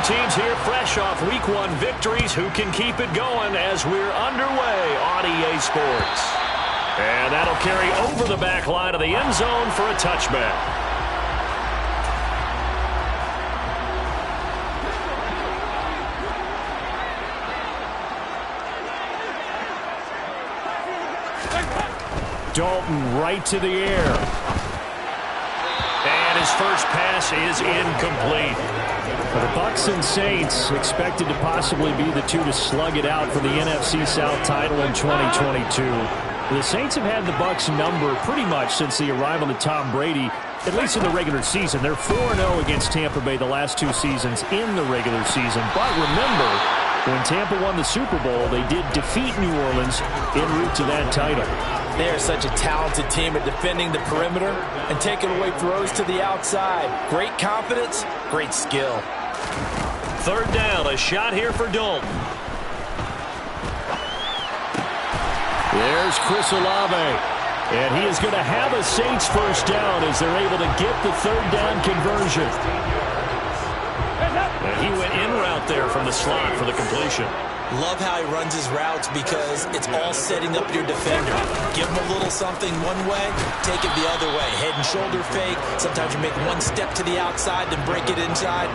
teams here fresh off Week 1 victories. Who can keep it going as we're underway on EA Sports? And that'll carry over the back line of the end zone for a touchback. Dalton right to the air. And his first pass is incomplete. The Bucs and Saints expected to possibly be the two to slug it out for the NFC South title in 2022. The Saints have had the Bucs number pretty much since the arrival of Tom Brady, at least in the regular season. They're 4-0 against Tampa Bay the last two seasons in the regular season. But remember, when Tampa won the Super Bowl, they did defeat New Orleans en route to that title. They are such a talented team at defending the perimeter and taking away throws to the outside. Great confidence, great skill. Third down, a shot here for Dalton. There's Chris Olave. And he is going to have a Saints first down as they're able to get the third down conversion. And he went in route there from the slot for the completion. Love how he runs his routes because it's all setting up your defender. Give him a little something one way, take it the other way. Head and shoulder fake. Sometimes you make one step to the outside, then break it inside.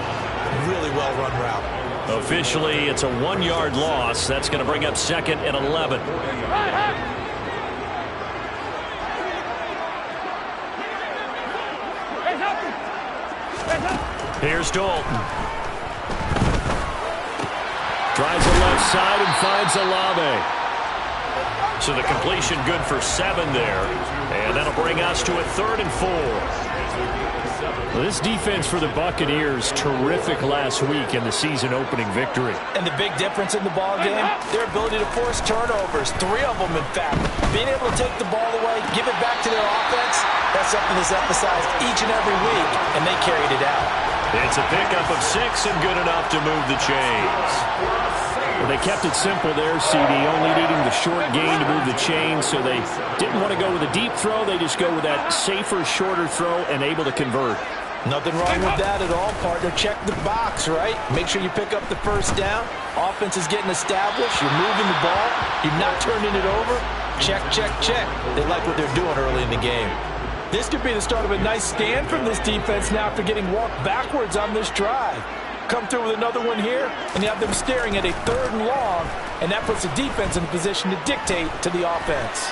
Really well run route. Officially, it's a 1-yard loss. That's going to bring up 2nd and 11. Here's Dalton. Tries the left side and finds Olave. So the completion good for 7 there. And that'll bring us to a 3rd and 4. Well, this defense for the Buccaneers, terrific last week in the season opening victory. And the big difference in the ball game, their ability to force turnovers. 3 of them, in fact. Being able to take the ball away, give it back to their offense, that's something that's emphasized each and every week, and they carried it out. It's a pickup of 6 and good enough to move the chains. Well, they kept it simple there, CD, only needing the short gain to move the chains, so they didn't want to go with a deep throw. They just go with that safer, shorter throw and able to convert. Nothing wrong with that at all, partner. Check the box, right? Make sure you pick up the first down. Offense is getting established. You're moving the ball. You're not turning it over. Check, check, check. They like what they're doing early in the game. This could be the start of a nice stand from this defense now after getting walked backwards on this drive. Come through with another one here, and you have them staring at a 3rd and long, and that puts the defense in a position to dictate to the offense.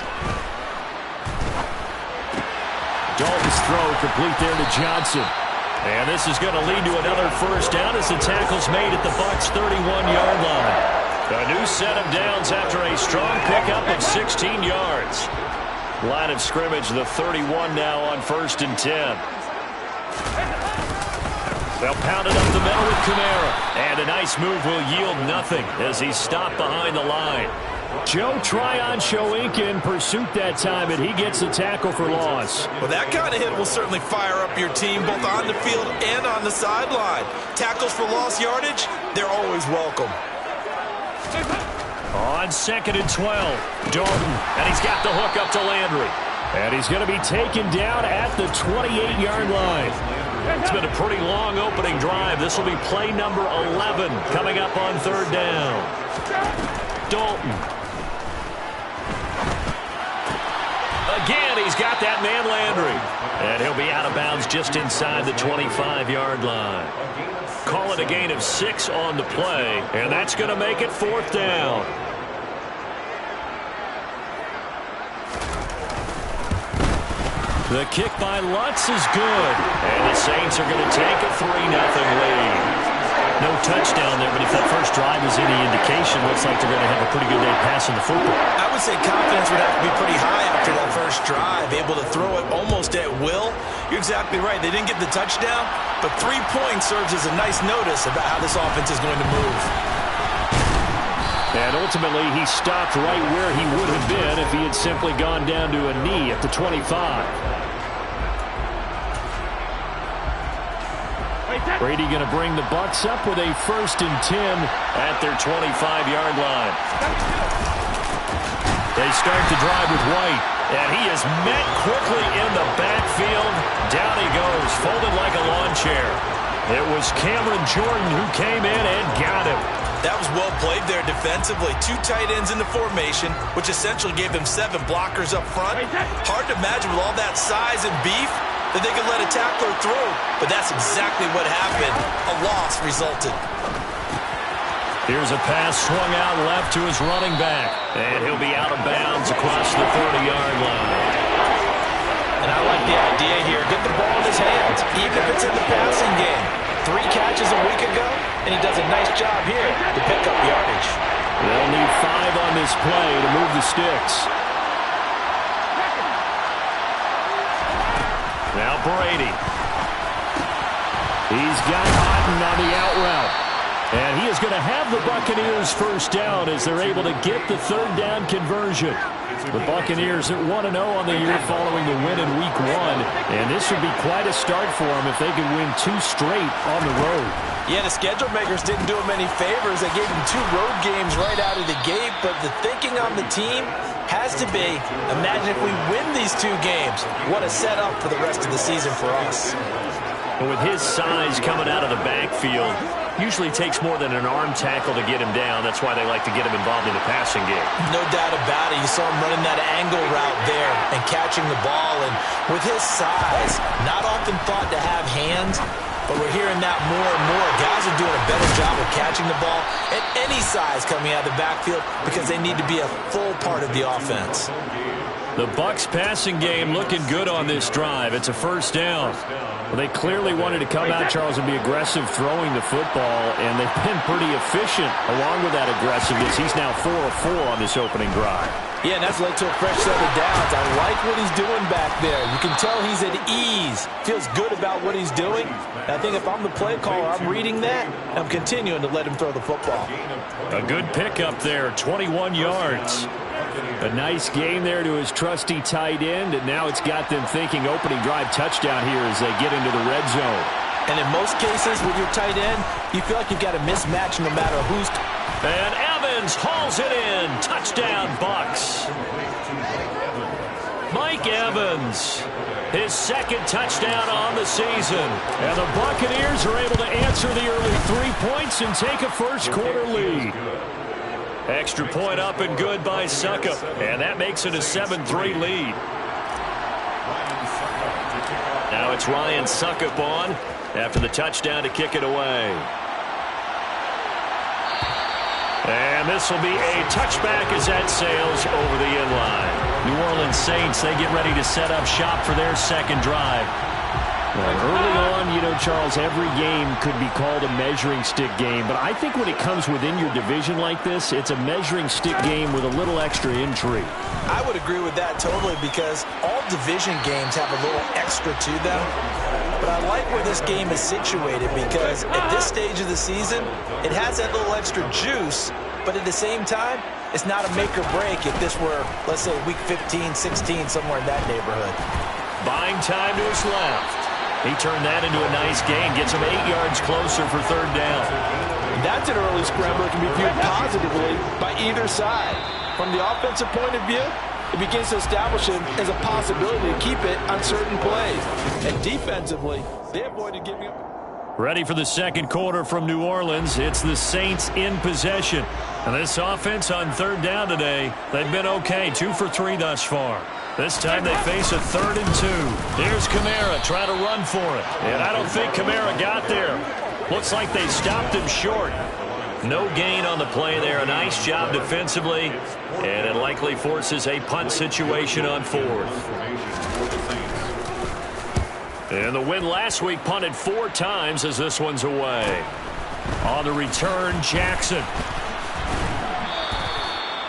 Dalton's throw complete there to Johnson. And this is going to lead to another first down as the tackle's made at the Bucs' 31-yard line. A new set of downs after a strong pickup of 16 yards. Line of scrimmage, the 31 now on 1st and 10. They'll pound it up the middle with Kamara. And a nice move will yield nothing as he's stopped behind the line. Joe Tryon-Shoyinka in pursuit that time, and he gets the tackle for loss. Well, that kind of hit will certainly fire up your team both on the field and on the sideline. Tackles for lost yardage, they're always welcome. On 2nd and 12, Dalton, and he's got the hook up to Landry. And he's going to be taken down at the 28-yard line. It's been a pretty long opening drive. This will be play number 11 coming up on 3rd down. Dalton. Again, he's got that man Landry. And he'll be out of bounds just inside the 25-yard line. Call it a gain of 6 on the play, and that's going to make it 4th down. The kick by Lutz is good, and the Saints are going to take a 3-0 lead. No touchdown there, but if that first drive is any indication, looks like they're going to have a pretty good day passing the football. I would say confidence would have to be pretty high after that first drive, able to throw it almost at will. You're exactly right. They didn't get the touchdown, but 3 points serves as a nice notice about how this offense is going to move. And ultimately, he stopped right where he would have been if he had simply gone down to a knee at the 25. Brady going to bring the Bucs up with a 1st and 10 at their 25-yard line. They start the drive with White, and he is met quickly in the backfield. Down he goes, folded like a lawn chair. It was Cameron Jordan who came in and got him. That was well played there defensively. 2 tight ends in the formation, which essentially gave them 7 blockers up front. Hard to imagine with all that size and beef that they could let a tackler through. But that's exactly what happened. A loss resulted. Here's a pass swung out left to his running back. And he'll be out of bounds across the 30-yard line. And I like the idea here. Get the ball in his hands, even if it's in the passing game. 3 catches a week ago, and he does a nice job here to pick up yardage. They'll need 5 on this play to move the sticks. Now Brady. He's got Kttn on the out route. And he is going to have the Buccaneers first down as they're able to get the 3rd down conversion. The Buccaneers at 1-0 on the year following the win in Week 1. And this would be quite a start for them if they could win 2 straight on the road. Yeah, the schedule makers didn't do him any favors. They gave him 2 road games right out of the gate. But the thinking on the team has to be, imagine if we win these 2 games. What a setup for the rest of the season for us. And with his size coming out of the backfield, usually takes more than an arm tackle to get him down. That's why they like to get him involved in the passing game. No doubt about it. You saw him running that angle route there and catching the ball. And with his size, not often thought to have hands, but we're hearing that more and more. Guys are doing a better job of catching the ball at any size coming out of the backfield because they need to be a full part of the offense. The Bucs passing game looking good on this drive. It's a first down. Well, they clearly wanted to come out, Charles, and be aggressive throwing the football, and they've been pretty efficient along with that aggressiveness. He's now 4 of 4 on this opening drive. Yeah, and that's led to a fresh set of downs. I like what he's doing back there. You can tell he's at ease, feels good about what he's doing. And I think if I'm the play caller, I'm reading that, and I'm continuing to let him throw the football. A good pickup there, 21 yards. A nice gain there to his trusty tight end, and now it's got them thinking opening drive touchdown here as they get into the red zone. And in most cases with your tight end, you feel like you've got a mismatch no matter who's... And Evans hauls it in. Touchdown, Bucs. Mike Evans, his 2nd touchdown on the season. And the Buccaneers are able to answer the early 3 points and take a first-quarter lead. Extra point up and good by Succop. And that makes it a 7-3 lead. Now it's Ryan Succop on after the touchdown to kick it away. And this will be a touchback as that sails over the inline. New Orleans Saints, they get ready to set up shop for their 2nd drive. Well, early on, you know, Charles, every game could be called a measuring stick game. But I think when it comes within your division like this, it's a measuring stick game with a little extra intrigue. I would agree with that totally because all division games have a little extra to them. But I like where this game is situated because at this stage of the season, it has that little extra juice. But at the same time, it's not a make or break if this were, let's say, week 15, 16, somewhere in that neighborhood. Buying time to his left. He turned that into a nice gain. Gets him 8 yards closer for 3rd down. That's an early scramble that can be viewed positively by either side. From the offensive point of view, it begins to establish him as a possibility to keep it on certain plays. And defensively, they avoided giving up. Ready for the 2nd quarter from New Orleans. It's the Saints in possession. And this offense on 3rd down today, they've been okay. 2 for 3 thus far. This time they face a 3rd and 2. Here's Kamara trying to run for it. And I don't think Kamara got there. Looks like they stopped him short. No gain on the play there. A nice job defensively. And it likely forces a punt situation on 4th. And the win last week punted 4 times as this one's away. On the return, Jackson.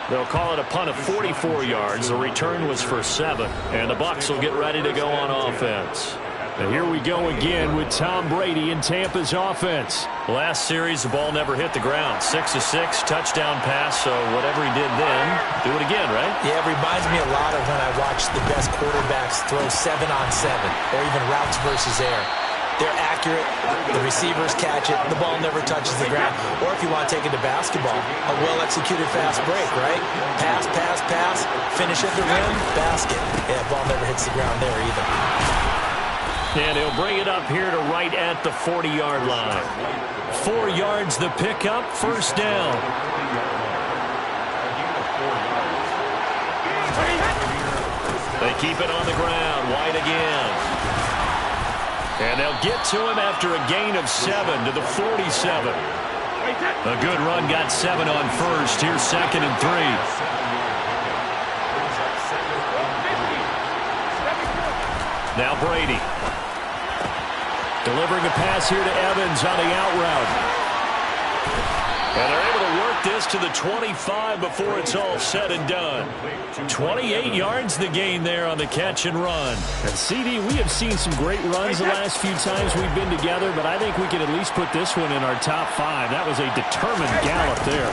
They'll call it a punt of 44 yards. The return was for 7. And the Bucs will get ready to go on offense. And here we go again with Tom Brady in Tampa's offense. Last series, the ball never hit the ground. 6 of 6, touchdown pass. So whatever he did then, do it again, right? Yeah, it reminds me a lot of when I watch the best quarterbacks throw 7-on-7 or even routes versus air. They're accurate. The receivers catch it. The ball never touches the ground. Or if you want to take it to basketball, a well-executed fast break, right? Pass, pass, pass. Finish at the rim, basket. Yeah, ball never hits the ground there either. And he'll bring it up here to right at the 40-yard line. 4 yards the pickup, first down. They keep it on the ground, White again. And they'll get to him after a gain of 7 to the 47. A good run, got 7 on first. Here's 2nd and 3. Now Brady. Delivering a pass here to Evans on the out route. And they're able to work this to the 25 before it's all said and done. 28 yards the gain there on the catch and run. And CD, we have seen some great runs the last few times we've been together, but I think we can at least put this one in our top 5. That was a determined gallop there.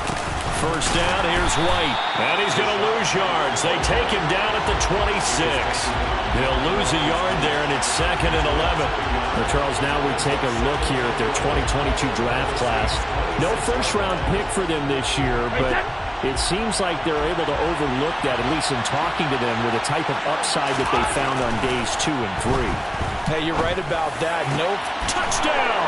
First down, here's White. And he's going to lose yards. They take him down at the 26. He'll lose a yard there, and it's 2nd and 11. Well, Charles, now we take a look here at their 2022 draft class. No first-round pick for them this year, but it seems like they're able to overlook that, at least in talking to them, with the type of upside that they found on days 2 and 3. Hey, you're right about that. No Touchdown!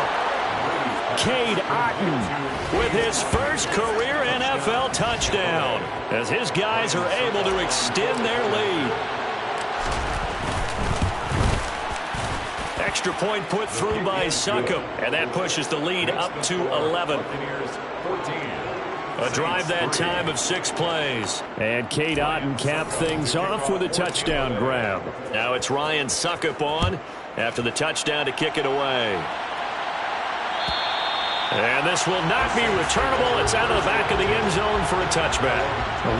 Kttn with his first career NFL touchdown as his guys are able to extend their lead. Extra point put through by Succop, and that pushes the lead up to 11. A drive that time of 6 plays. And Kttn capped things off with a touchdown grab. Now it's Ryan Succop on after the touchdown to kick it away. And this will not be returnable. It's out of the back of the end zone for a touchback.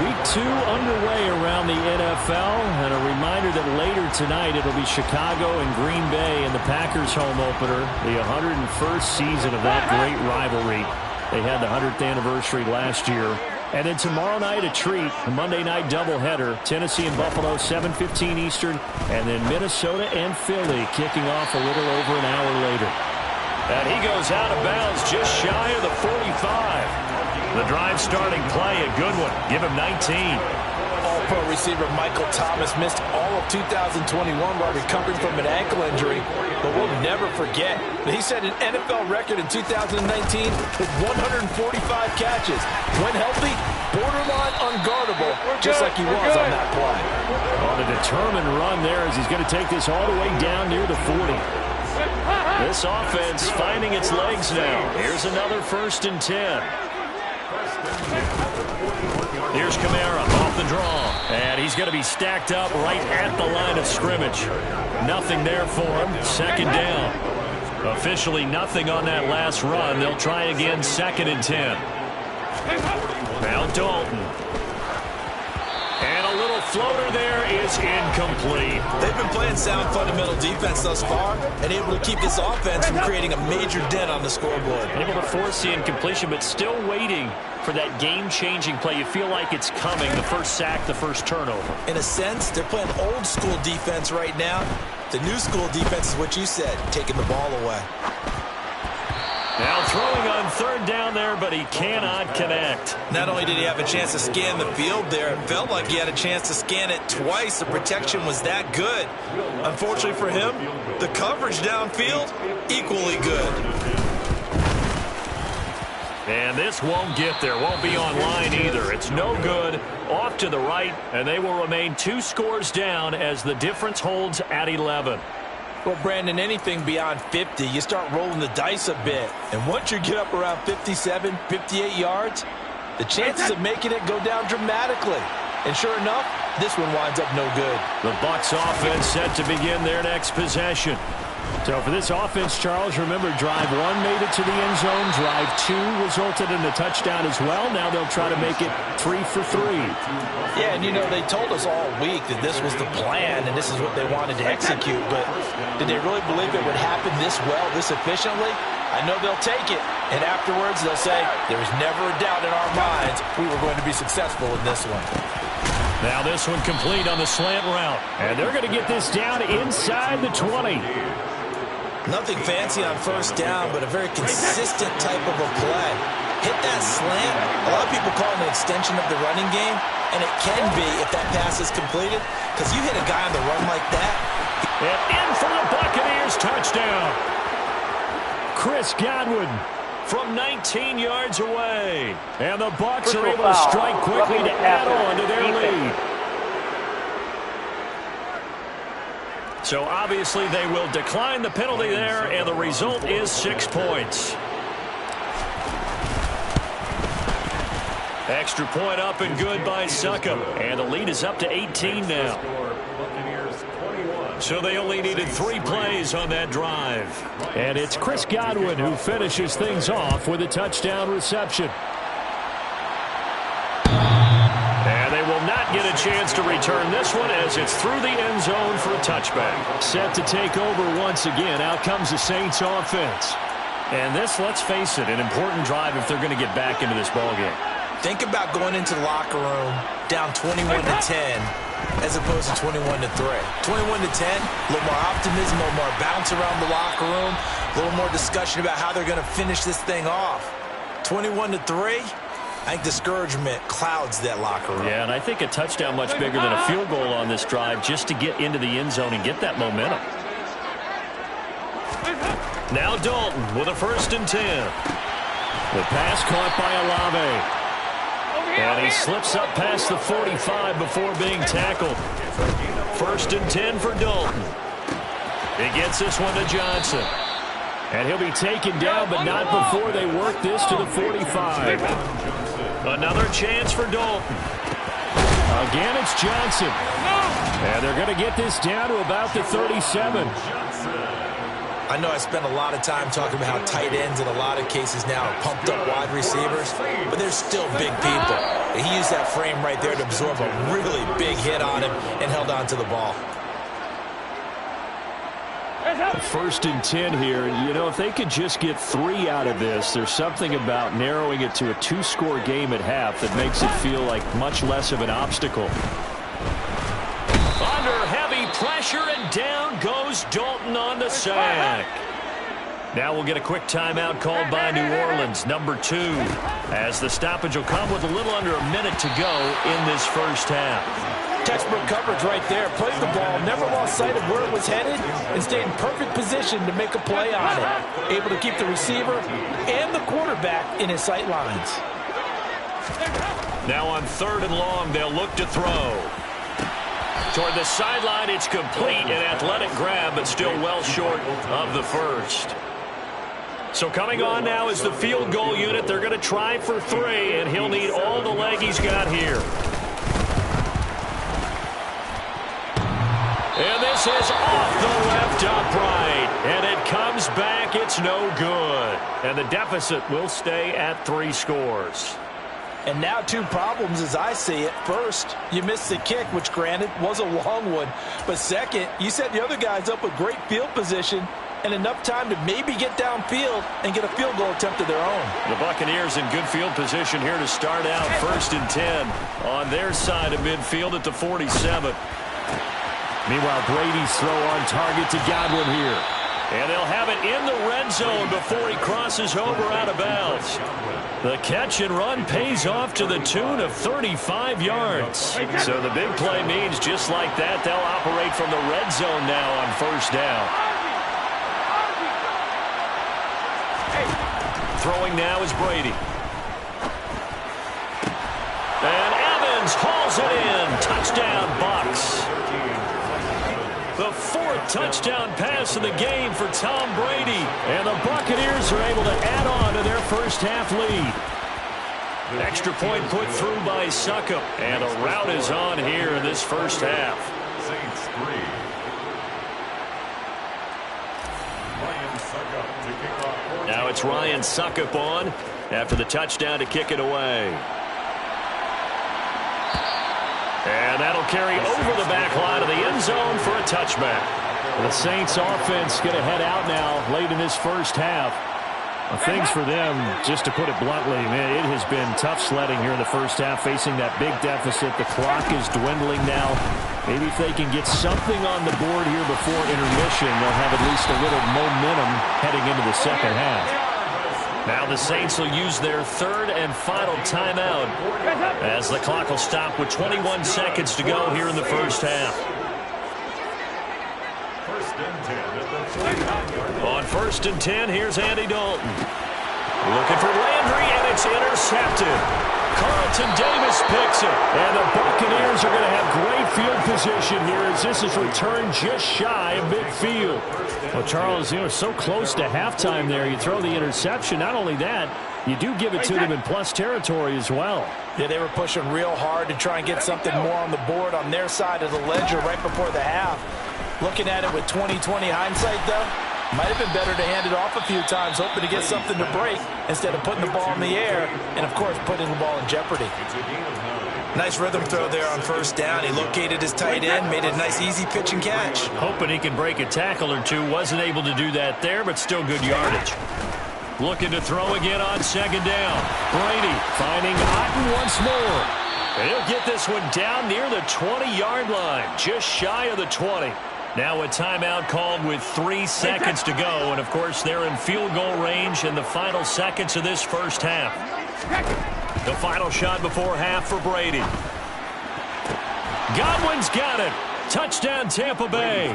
Week 2 underway around the NFL. And a reminder that later tonight it'll be Chicago and Green Bay in the Packers home opener. The 101st season of that great rivalry. They had the 100th anniversary last year. And then tomorrow night a treat. A Monday night doubleheader. Tennessee and Buffalo 7:15 Eastern. And then Minnesota and Philly kicking off a little over an hour later. And he goes out of bounds just shy of the 45. The drive starting play, a good one. Give him 19. All-pro receiver Michael Thomas missed all of 2021 while recovering from an ankle injury. But we'll never forget that he set an NFL record in 2019 with 145 catches. When healthy, borderline unguardable, just like he was on that play. On a determined run there as he's going to take this all the way down near the 40. This offense finding its legs now. Here's another 1st and 10. Here's Kamara off the draw. And he's going to be stacked up right at the line of scrimmage. Nothing there for him. 2nd down. Officially nothing on that last run. They'll try again 2nd and 10. Now Dalton. And a little floater there is incomplete. They've been playing sound fundamental defense thus far and able to keep this offense from creating a major dent on the scoreboard. Able to force the incompletion, but still waiting for that game-changing play. You feel like it's coming, the first sack, the first turnover. In a sense, they're playing old-school defense right now. The new-school defense is what you said, taking the ball away. Now throwing on 3rd down there, but he cannot connect. Not only did he have a chance to scan the field there, it felt like he had a chance to scan it twice. The protection was that good. Unfortunately for him, the coverage downfield, equally good. And this won't get there, won't be online either. It's no good, off to the right, and they will remain 2 scores down as the difference holds at 11. Well, Brandon, anything beyond 50, you start rolling the dice a bit. And once you get up around 57, 58 yards, the chances of making it go down dramatically. And sure enough, this one winds up no good. The Bucs offense set to begin their next possession. So for this offense, Charles, remember drive 1 made it to the end zone. Drive 2 resulted in a touchdown as well. Now they'll try to make it 3 for 3. Yeah, and you know, they told us all week that this was the plan and this is what they wanted to execute. But did they really believe it would happen this well, this efficiently? I know they'll take it. And afterwards, they'll say, there was never a doubt in our minds we were going to be successful in this one. Now this one complete on the slant route. And they're going to get this down inside the 20. Nothing fancy on 1st down, but a very consistent type of a play. Hit that slant. A lot of people call it an extension of the running game, and it can be if that pass is completed, because you hit a guy on the run like that. And in for the Buccaneers goes. Touchdown. Chris Godwin from 19 yards away. And the Bucs are able to strike quickly to add on to their lead. So obviously they will decline the penalty there, and the result is 6 points. Extra point up and good by Succop. And the lead is up to 18 now. So they only needed 3 plays on that drive. And it's Chris Godwin who finishes things off with a touchdown reception. And they will not get a chance to return this one as it's through the end zone for a touchback. Set to take over once again. Out comes the Saints offense. And this, let's face it, an important drive if they're going to get back into this ballgame. Think about going into the locker room down 21-10 as opposed to 21-3. 21-10, a little more optimism, a little more bounce around the locker room, a little more discussion about how they're going to finish this thing off. 21-3, I think discouragement clouds that locker room. Yeah, and I think a touchdown much bigger than a field goal on this drive just to get into the end zone and get that momentum. Now Dalton with a 1st and 10. The pass caught by Olave. And he slips up past the 45 before being tackled. 1st and 10 for Dalton. He gets this one to Johnson. And he'll be taken down, but not before they work this to the 45. Another chance for Dalton. Again, it's Johnson. And they're going to get this down to about the 37. I know I spent a lot of time talking about how tight ends in a lot of cases now are pumped up wide receivers, but they're still big people. And he used that frame right there to absorb a really big hit on him and held on to the ball. 1st and 10 here. You know, if they could just get 3 out of this, there's something about narrowing it to a 2-score game at half that makes it feel like much less of an obstacle. Under heavy pressure, and down goes Dalton on the sack. Now we'll get a quick timeout called by New Orleans, number 2, as the stoppage will come with a little under a minute to go in this first half. Textbook coverage right there. Played the ball, never lost sight of where it was headed, and stayed in perfect position to make a play on it. Able to keep the receiver and the quarterback in his sight lines. Now on 3rd and long, they'll look to throw. Toward the sideline, it's complete, an athletic grab, but still well short of the first. So coming on now is the field goal unit. They're going to try for 3, and he'll need all the leg he's got here. And this is off the left upright, and it comes back. It's no good. And the deficit will stay at 3 scores. And now 2 problems as I see it. First, you missed the kick, which granted was a long one. But second, you set the other guys up with great field position and enough time to maybe get downfield and get a field goal attempt of their own. The Buccaneers in good field position here to start out. 1st and 10 on their side of midfield at the 47. Meanwhile, Brady's throw on target to Godwin here. And they'll have it in the red zone before he crosses over out of bounds. The catch and run pays off to the tune of 35 yards. So the big play means just like that, they'll operate from the red zone now on 1st down. Throwing now is Brady. And Evans hauls it in. Touchdown, Bucs. The 4th touchdown pass of the game for Tom Brady. And the Buccaneers are able to add on to their first half lead. Extra point put through by Succop. And a rout is on here in this first half. Saints 3. Ryan Succop to kick off. Now it's Ryan Succop on after the touchdown to kick it away. And that'll carry over the back line of the end zone for a touchback. The Saints offense going to head out now late in this first half. Things for them, just to put it bluntly, man, it has been tough sledding here in the first half, facing that big deficit. The clock is dwindling now. Maybe if they can get something on the board here before intermission, they'll have at least a little momentum heading into the second half. Now the Saints will use their 3rd and final timeout as the clock will stop with 21 seconds to go here in the first half. First and 10 at the 49-yard line. On 1st and 10, here's Andy Dalton. Looking for Landry, and it's intercepted. Carlton Davis picks it. And the Buccaneers are going to have great field position here as this is returned just shy of midfield. Well, Charles, you were so close to halftime there. You throw the interception. Not only that, you do give it to them in plus territory as well. Yeah, they were pushing real hard to try and get something more on the board on their side of the ledger right before the half. Looking at it with 20/20 hindsight, though, might have been better to hand it off a few times, hoping to get something to break instead of putting the ball in the air and, of course, putting the ball in jeopardy. Nice rhythm throw there on 1st down. He located his tight end, made it a nice easy pitch and catch. Hoping he can break a tackle or two. Wasn't able to do that there, but still good yardage. Looking to throw again on 2nd down. Brady finding Kttn once more. And he'll get this one down near the 20-yard line, just shy of the 20. Now a timeout called with 3 seconds to go. And, of course, they're in field goal range in the final seconds of this first half. The final shot before half for Brady. Godwin's got it. Touchdown, Tampa Bay.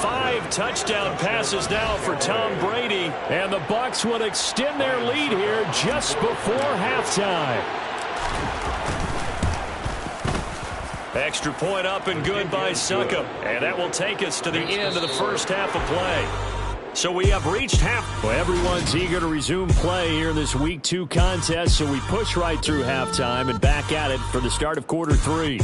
5 touchdown passes now for Tom Brady. And the Bucs will extend their lead here just before halftime. Extra point up and good by Succop. And that will take us to the end of the first half of play. So we have reached half. Well, everyone's eager to resume play here in this Week 2 contest, so we push right through halftime and back at it for the start of quarter 3.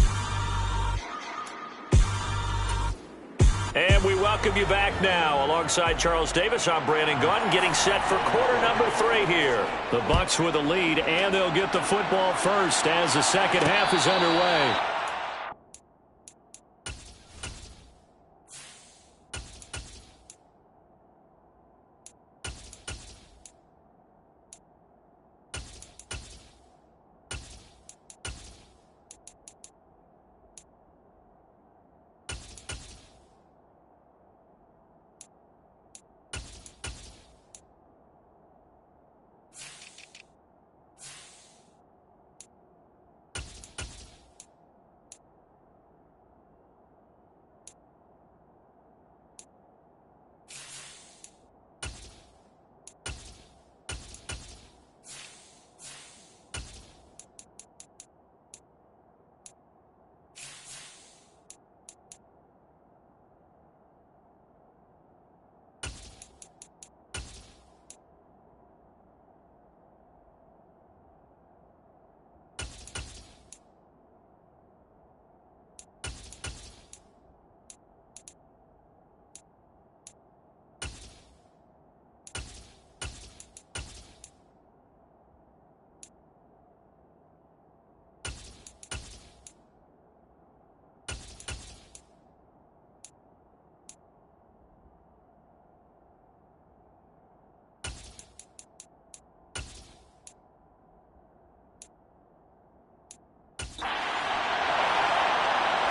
And we welcome you back now. Alongside Charles Davis, I'm Brandon Gaudin, getting set for quarter number 3 here. The Bucs with a lead, and they'll get the football first as the second half is underway.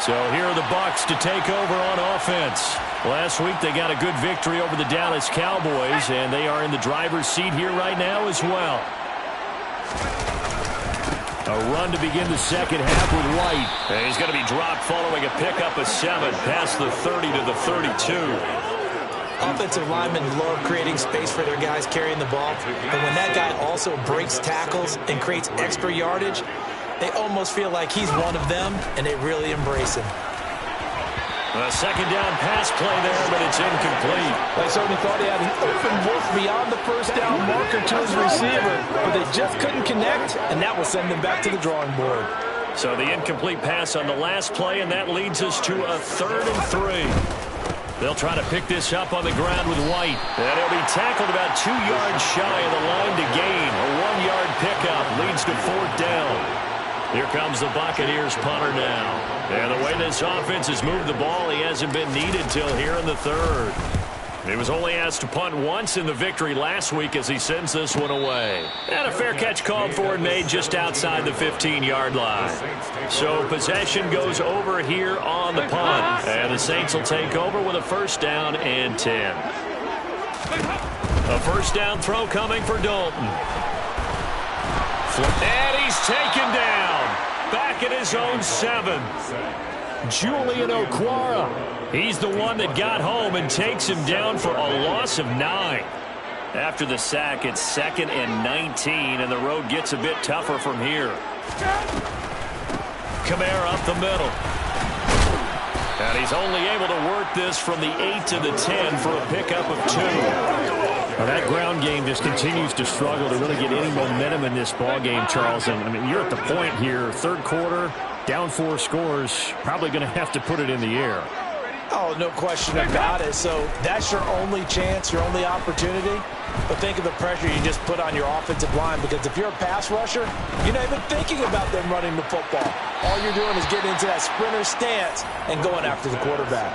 So here are the Bucs to take over on offense. Last week they got a good victory over the Dallas Cowboys, and they are in the driver's seat here right now as well. A run to begin the second half with White. And he's going to be dropped following a pickup of 7 past the 30 to the 32. Offensive linemen love creating space for their guys carrying the ball, but when that guy also breaks tackles and creates extra yardage, they almost feel like he's one of them, and they really embrace him. A second down pass play there, but it's incomplete. They certainly thought he had an open look beyond the first down marker to his receiver, but they just couldn't connect, and that will send them back to the drawing board. So the incomplete pass on the last play, and that leads us to a 3rd and 3. They'll try to pick this up on the ground with White. And he'll be tackled about 2 yards shy of the line to gain. A 1-yard pickup leads to 4th down. Here comes the Buccaneers punter now. And the way this offense has moved the ball, he hasn't been needed till here in the 3rd. He was only asked to punt once in the victory last week as he sends this one away. And a fair catch called for and made just outside the 15-yard line. So possession goes over here on the punt. And the Saints will take over with a 1st down and 10. A 1st down throw coming for Dalton. And he's taken down. Back at his own 7. Julian Okwara. He's the one that got home and takes him down for a loss of 9. After the sack, it's 2nd and 19, and the road gets a bit tougher from here. Kamara up the middle. And he's only able to work this from the 8 to the 10 for a pickup of 2. Well, that ground game just continues to struggle to really get any momentum in this ball game, Charles. And I mean, you're at the point here, third quarter, down 4 scores, probably going to have to put it in the air. Oh, no question about it. So that's your only chance, your only opportunity. But think of the pressure you just put on your offensive line, because if you're a pass rusher, you're not even thinking about them running the football. All you're doing is getting into that sprinter stance and going after the quarterback.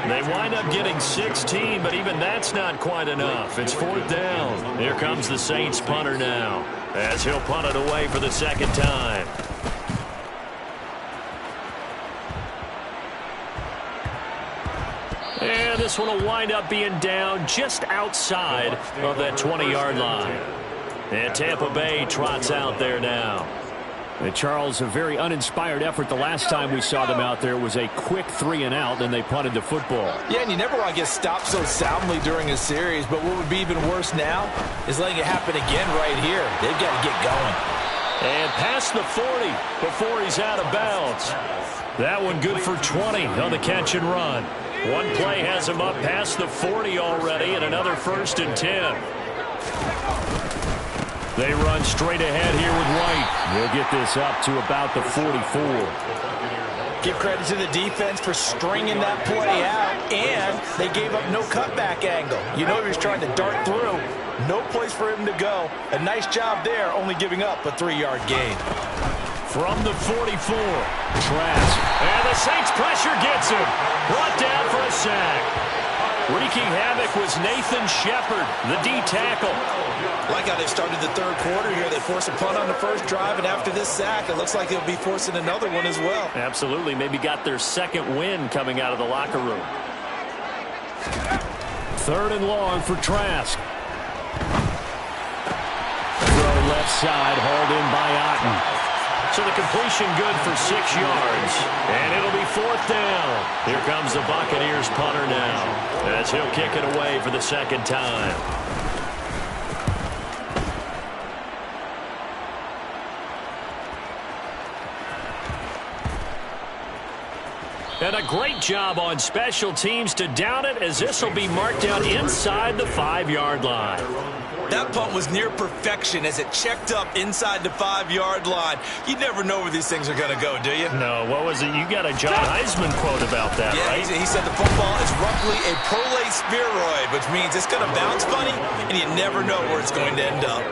They wind up getting 16, but even that's not quite enough. It's 4th down. Here comes the Saints punter now, as he'll punt it away for the 2nd time. And this one will wind up being down just outside of that 20-yard line. And Tampa Bay trots out there now. And Charles, a very uninspired effort the last time we saw them out there was a quick 3-and-out, and they punted the football. Yeah, and you never want to get stopped so soundly during a series, but what would be even worse now is letting it happen again right here. They've got to get going. And past the 40 before he's out of bounds. That one good for 20 on the catch and run. One play has him up past the 40 already, and another 1st and 10. They run straight ahead here with White. They'll get this up to about the 44. Give credit to the defense for stringing that play out, and they gave up no cutback angle. You know he was trying to dart through. No place for him to go. A nice job there, only giving up a 3-yard gain. From the 44, Trask. And the Saints pressure gets him. Brought down for a sack. Wreaking havoc was Nathan Shepard, the D tackle. Like how they've started the third quarter here. They force a punt on the first drive, and after this sack, it looks like they'll be forcing another one as well. Absolutely. Maybe got their 2nd win coming out of the locker room. 3rd and long for Trask. Throw left side, hauled in by Otten. So the completion good for 6 yards. And it'll be 4th down. Here comes the Buccaneers punter now, as he'll kick it away for the 2nd time. And a great job on special teams to down it, as this will be marked down inside the 5-yard line. That punt was near perfection as it checked up inside the 5-yard line. You never know where these things are going to go, do you? No, what was it? You got a John Heisman quote about that, yeah, right? He said the football is roughly a prolate spheroid, which means it's going to bounce funny, and you never know where it's going to end up.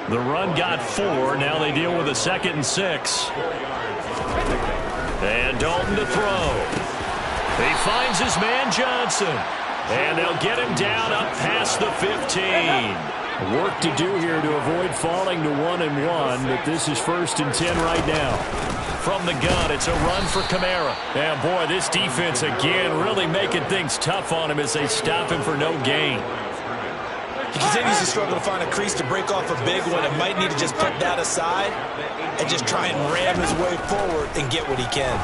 The run got 4. Now they deal with a 2nd and 6. And Dalton to throw. He finds his man Johnson. And they'll get him down up past the 15. Work to do here to avoid falling to 1-1, but this is 1st and 10 right now. From the gun, it's a run for Kamara. And boy, this defense again really making things tough on him as they stop him for no gain. He continues to struggle to find a crease to break off a big one, and might need to just put that aside and just try and ram his way forward and get what he can.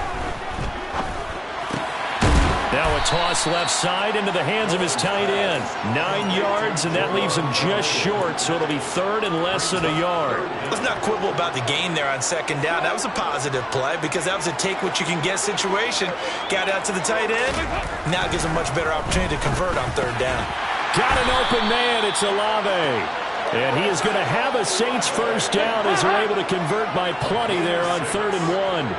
Now a toss left side into the hands of his tight end. 9 yards, and that leaves him just short, so it'll be 3rd and less than a yard. Let's not quibble about the gain there on 2nd down. That was a positive play because that was a take-what-you-can-get situation. Got out to the tight end. Now gives him a much better opportunity to convert on 3rd down. Got an open man. It's Olave. And he is going to have a Saints 1st down as they're able to convert by plenty there on 3rd and 1.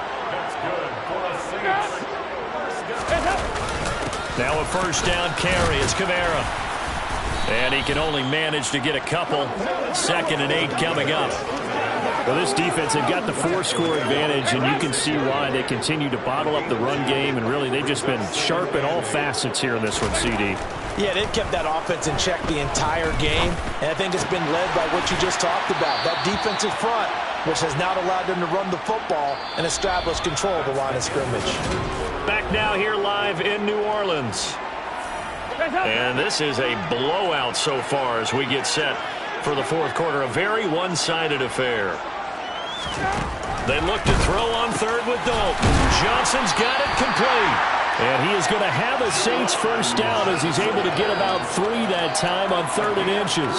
Now a 1st down carry is Kamara. And he can only manage to get a couple. 2nd and 8 coming up. Well, this defense, they've got the 4-score advantage, and you can see why they continue to bottle up the run game, and really they've just been sharp at all facets here in this one, CD. Yeah, they've kept that offense in check the entire game, and I think it's been led by what you just talked about, that defensive front, which has not allowed them to run the football and establish control of the line of scrimmage. Back now here live in New Orleans. And this is a blowout so far as we get set for the 4th quarter. A very one-sided affair. They look to throw on third with Dalton. Johnson's got it complete. And he is going to have a Saints first down as he's able to get about 3 that time on 3rd and inches.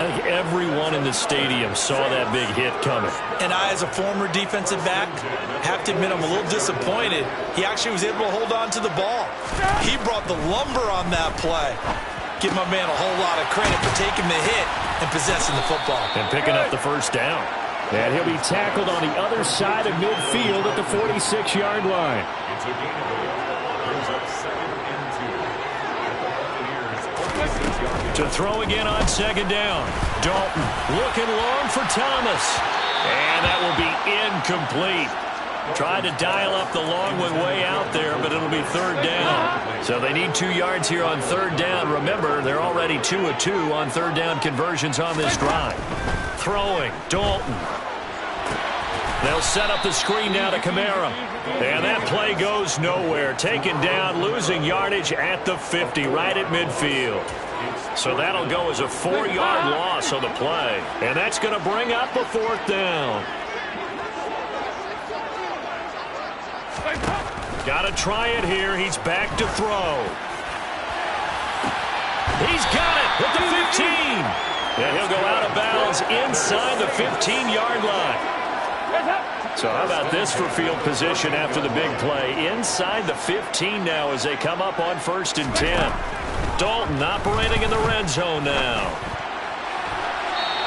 I think everyone in the stadium saw that big hit coming. And I, as a former defensive back, have to admit I'm a little disappointed. He actually was able to hold on to the ball. He brought the lumber on that play. Give my man a whole lot of credit for taking the hit and possessing the football. And picking up the first down. And he'll be tackled on the other side of midfield at the 46-yard line. It's a gain of 8. Brings up 2nd and 2. At the 46 yard. To throw again on 2nd down. Dalton looking long for Thomas. And that will be incomplete. Tried to dial up the long one way out there, but it'll be 3rd down. So they need 2 yards here on 3rd down. Remember, they're already 2 of 2 on 3rd down conversions on this drive. Throwing, Dalton. They'll set up the screen now to Kamara. And that play goes nowhere. Taken down, losing yardage at the 50, right at midfield. So that'll go as a 4-yard loss on the play. And that's going to bring up a 4th down. Got to try it here. He's back to throw. He's got it at the 15. And he'll go out of bounds inside the 15-yard line. So how about this for field position after the big play? Inside the 15 now as they come up on 1st and 10. Dalton operating in the red zone now.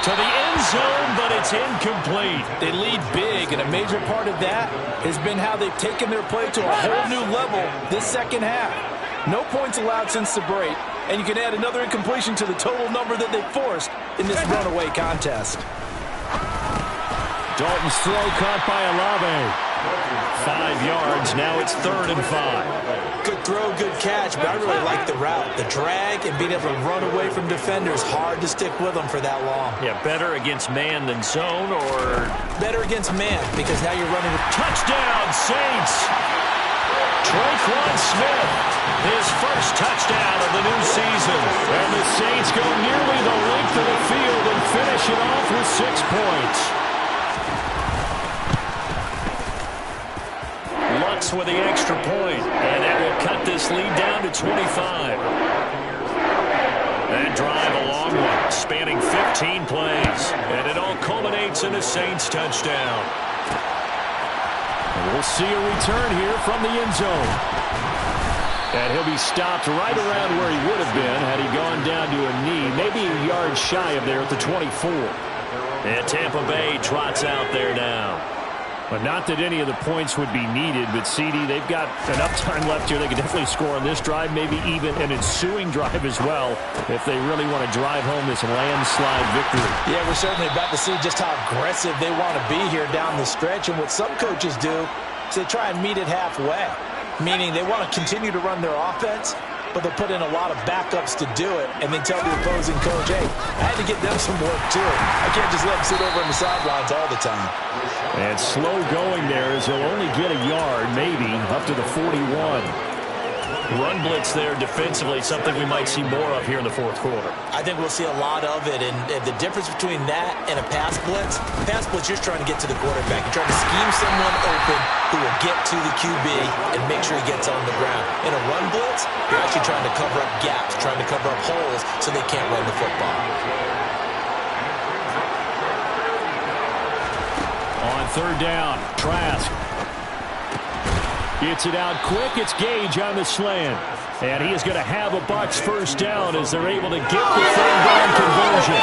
To the end zone, but it's incomplete. They lead big, and a major part of that has been how they've taken their play to a whole new level this second half. No points allowed since the break, and you can add another incompletion to the total number that they forced in this runaway contest. Dalton's throw caught by Olave. 5 yards. Now it's 3rd and 5. Good throw, good catch, but I really like the route. The drag and being able to run away from defenders, hard to stick with them for that long. Yeah, better against man than zone, or better against man, because now you're running with touchdown, Saints. Traquan Smith, his first touchdown of the new season. And the Saints go nearly the length of the field and finish it off with 6 points. Lutz with the extra point, and that will cut this lead down to 25. That drive a long one, spanning 15 plays, and it all culminates in a Saints touchdown. And we'll see a return here from the end zone. And he'll be stopped right around where he would have been had he gone down to a knee, maybe a yard shy of there at the 24. And Tampa Bay trots out there now. But not that any of the points would be needed, but CD, they've got enough time left here. They can definitely score on this drive, maybe even an ensuing drive as well, if they really want to drive home this landslide victory. Yeah, we're certainly about to see just how aggressive they want to be here down the stretch. And what some coaches do is they try and meet it halfway, meaning they want to continue to run their offense, but they'll put in a lot of backups to do it and then tell the opposing coach, hey, I had to get them some work too. I can't just let them sit over on the sidelines all the time. And slow going there as he'll only get a yard, maybe, up to the 41. Run blitz there defensively, something we might see more of here in the 4th quarter. I think we'll see a lot of it, and the difference between that and a pass blitz, you're trying to get to the quarterback. You're trying to scheme someone open who will get to the QB and make sure he gets on the ground. In a run blitz, you're actually trying to cover up gaps, trying to cover up holes so they can't run the football. On 3rd down, Trask gets it out quick. It's Gage on the slant. And he is going to have a Bucs first down as they're able to get the 3rd down conversion.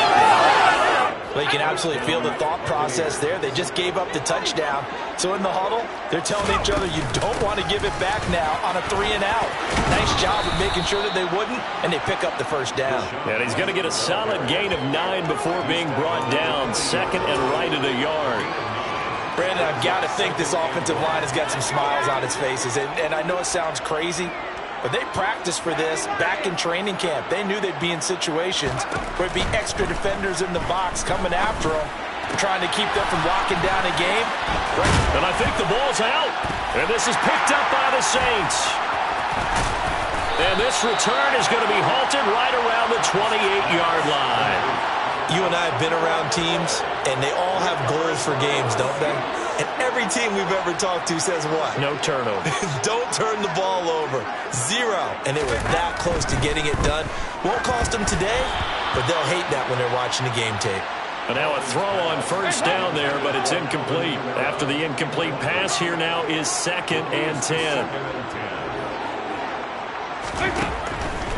Well, you can absolutely feel the thought process there. They just gave up the touchdown. So in the huddle, they're telling each other, you don't want to give it back now on a 3 and out. Nice job of making sure that they wouldn't, and they pick up the first down. And he's going to get a solid gain of 9 before being brought down. 2nd and right at a yard. Brandon, I've got to think this offensive line has got some smiles on its faces. And I know it sounds crazy, but they practiced for this back in training camp. They knew they'd be in situations where it'd be extra defenders in the box coming after them, trying to keep them from locking down a game. And I think the ball's out. And this is picked up by the Saints. And this return is going to be halted right around the 28-yard line. You and I have been around teams, and they all have goals for games, don't they? And every team we've ever talked to says what? No turnover. Don't turn the ball over. 0. And they were that close to getting it done. Won't cost them today, but they'll hate that when they're watching the game tape. And now a throw on first down there, but it's incomplete. After the incomplete pass, here now is 2nd and 10.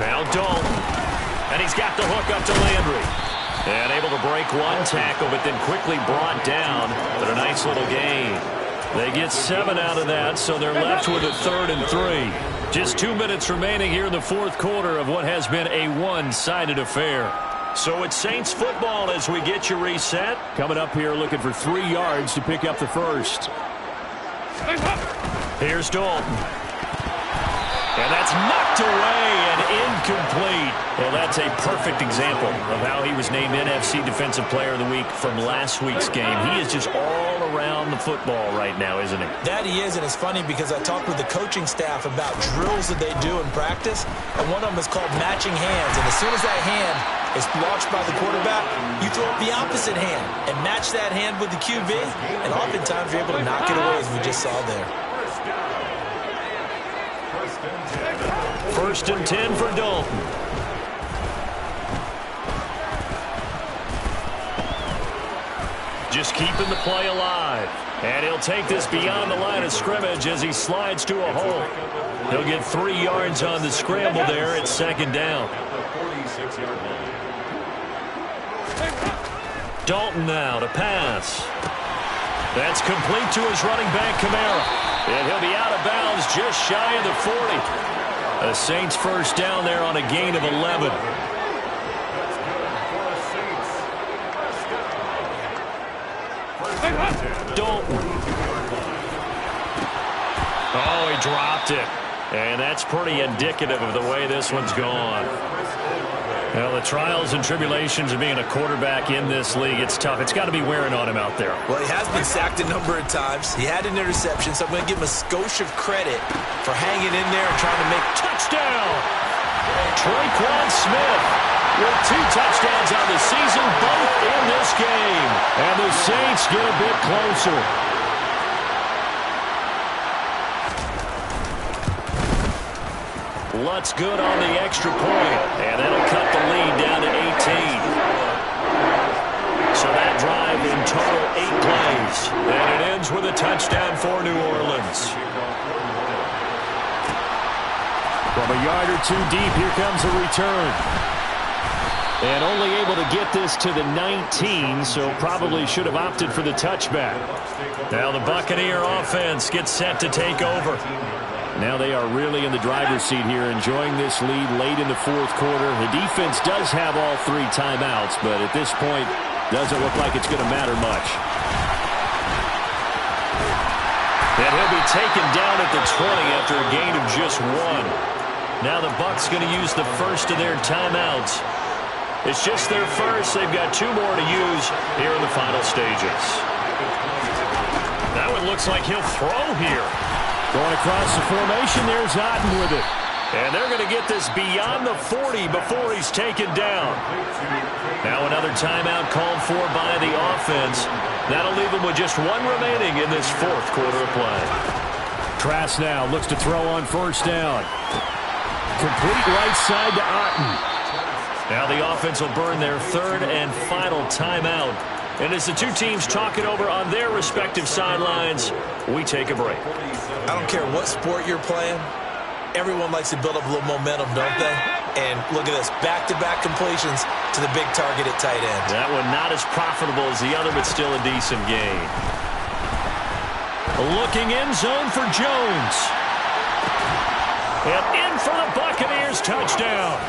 Now Dalton. And he's got the hook up to Landry. And able to break one tackle, but then quickly brought down. But a nice little gain. They get 7 out of that, so they're left with a 3rd and 3. Just 2 minutes remaining here in the 4th quarter of what has been a one-sided affair. So it's Saints football as we get you reset. Coming up here looking for 3 yards to pick up the first. Here's Dalton. And that's knocked away and incomplete. Well, that's a perfect example of how he was named NFC Defensive Player of the Week from last week's game. He is just all around the football right now, isn't he? That he is, and it's funny because I talked with the coaching staff about drills that they do in practice, and one of them is called matching hands. And as soon as that hand is launched by the quarterback, you throw up the opposite hand and match that hand with the QB, and oftentimes you're able to knock it away, as we just saw there. 1st and 10 for Dalton. Just keeping the play alive. And he'll take this beyond the line of scrimmage as he slides to a hole. He'll get 3 yards on the scramble there at 2nd down. Dalton now to pass. That's complete to his running back, Kamara. And he'll be out of bounds just shy of the 40. A Saints first down there on a gain of 11. Dalton. Oh, he dropped it. And that's pretty indicative of the way this one's gone. Well, the trials and tribulations of being a quarterback in this league, it's tough. It's got to be wearing on him out there. Well, he has been sacked a number of times. He had an interception, so I'm going to give him a skosh of credit for hanging in there and trying to make touchdown. Traquan Smith with 2 touchdowns on the season, both in this game. And the Saints get a bit closer. Lutz good on the extra point, and that'll cut the lead down to 18. So that drive in total 8 plays, and it ends with a touchdown for New Orleans. From a yard or 2 deep, here comes a return. And only able to get this to the 19, so probably should have opted for the touchback. Now the Buccaneer offense gets set to take over. Now they are really in the driver's seat here, enjoying this lead late in the 4th quarter. The defense does have all 3 timeouts, but at this point, doesn't look like it's going to matter much. And he'll be taken down at the 20 after a gain of just 1. Now the Bucs going to use the first of their timeouts. It's just their first. They've got 2 more to use here in the final stages. Now it looks like he'll throw here. Going across the formation, there's Kttn with it. And they're going to get this beyond the 40 before he's taken down. Now another timeout called for by the offense. That'll leave them with just 1 remaining in this 4th quarter of play. Trask now looks to throw on first down. Complete right side to Kttn. Now the offense will burn their 3rd and final timeout. And as the 2 teams talk it over on their respective sidelines, we take a break. I don't care what sport you're playing. Everyone likes to build up a little momentum, don't they? And look at this, back-to-back completions to the big target at tight end. That one not as profitable as the other, but still a decent gain. Looking end zone for Jones. And in for the Buccaneers, touchdown.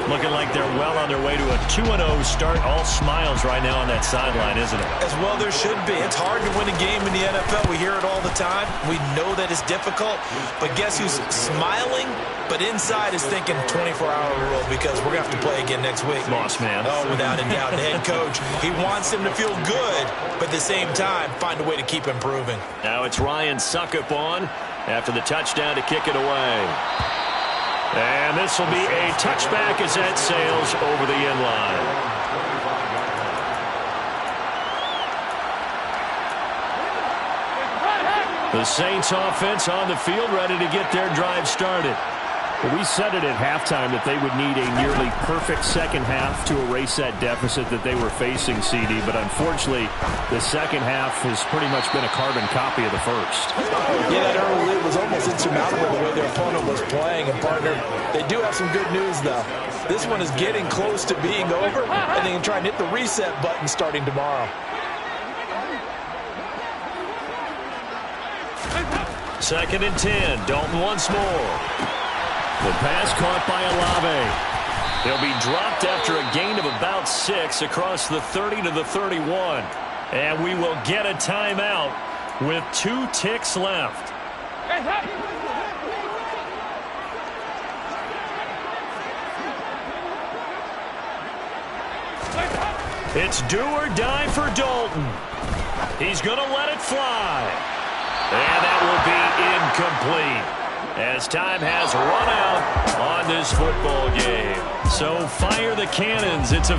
Looking like they're well on their way to a 2-0 start. All smiles right now on that sideline, isn't it? As well there should be. It's hard to win a game in the NFL. We hear it all the time. We know that it's difficult. But guess who's smiling? But inside is thinking 24-hour rule because we're going to have to play again next week. Boss man. Oh, without a doubt. The head coach, he wants them to feel good, but at the same time, find a way to keep improving. Now it's Ryan Suckup on after the touchdown to kick it away. And this will be a touchback as that sails over the end line. The Saints offense on the field, ready to get their drive started. Well, we said it at halftime that they would need a nearly perfect second half to erase that deficit that they were facing, CD. But unfortunately, the second half has pretty much been a carbon copy of the first. Yeah, that early lead was almost insurmountable the way their opponent was playing. And, partner, they do have some good news, though. This one is getting close to being over, and they can try and hit the reset button starting tomorrow. Second and 10. Dalton once more. The pass caught by Olave. He'll be dropped after a gain of about 6 across the 30 to the 31. And we will get a timeout with 2 ticks left. It's do or die for Dalton. He's going to let it fly. And that will be incomplete, as time has run out on this football game. So fire the cannons. It's a